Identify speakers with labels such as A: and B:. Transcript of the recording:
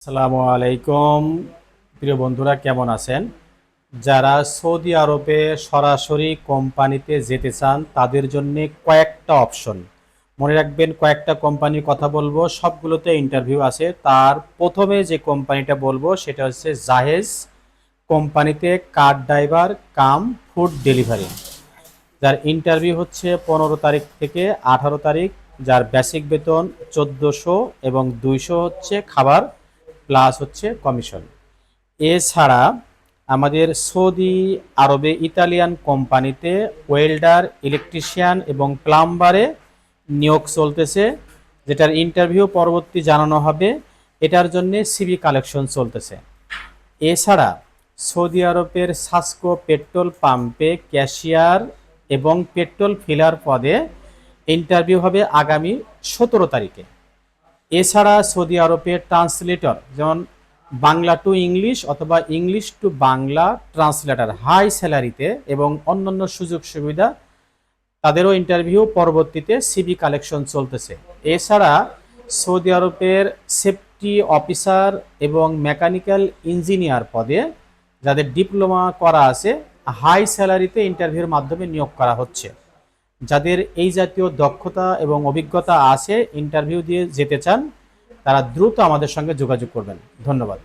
A: আসসালামু আলাইকুম। প্রিয় বন্ধুরা, কেমন আছেন? যারা সৌদি আরবে সরাসরি কোম্পানিতে যেতে চান তাদের জন্য কয়েকটা অপশন মনে রাখবেন। কয়েকটা কোম্পানির কথা বলবো, সবগুলোতে ইন্টারভিউ আছে। তার প্রথমে যে কোম্পানিটা বলবো সেটা হচ্ছে জাহেজ কোম্পানিতে কার ড্রাইভার কাম ফুড ডেলিভারি, যার ইন্টারভিউ হচ্ছে 15 তারিখ থেকে 18 তারিখ, যার বেসিক বেতন 1400 এবং 200 হচ্ছে খাবার প্লাস হচ্ছে কমিশন। এছাড়া আমাদের সৌদি আরবে ইতালিয়ান কোম্পানিতে ওয়েল্ডার, ইলেকট্রিশিয়ান এবং প্লাম্বারে নিয়োগ চলতেছে, যেটার ইন্টারভিউ পরবর্তী জানানো হবে। এটার জন্য সিভি কালেকশন চলতেছে। এছাড়া সৌদি আরবের সাসকো পেট্রোল পাম্পে ক্যাশিয়ার এবং পেট্রোল ফিলার পদে ইন্টারভিউ হবে আগামী 17 তারিখে। এছাড়া সৌদি আরবে ট্রান্সলেটর, যেমন বাংলা টু ইংলিশ অথবা English to Bangla translator, high স্যালারিতে এবং অন্যান্য সুযোগ সুবিধা, তাদেরও ইন্টারভিউ পরবর্তীতে সিভি কালেকশন চলতেছে। এছাড়া সৌদি আরবের সেফটি অফিসার এবং মেকানিক্যাল ইঞ্জিনিয়ার পদে যাদের ডিপ্লোমা করা আছে, হাই স্যালারিতে ইন্টারভিউর মাধ্যমে নিয়োগ করা হচ্ছে। যাদের এই জাতীয় দক্ষতা এবং অভিজ্ঞতা আছে, ইন্টারভিউ দিয়ে যেতে চান, তারা দ্রুত আমাদের সঙ্গে যোগাযোগ করবেন। ধন্যবাদ।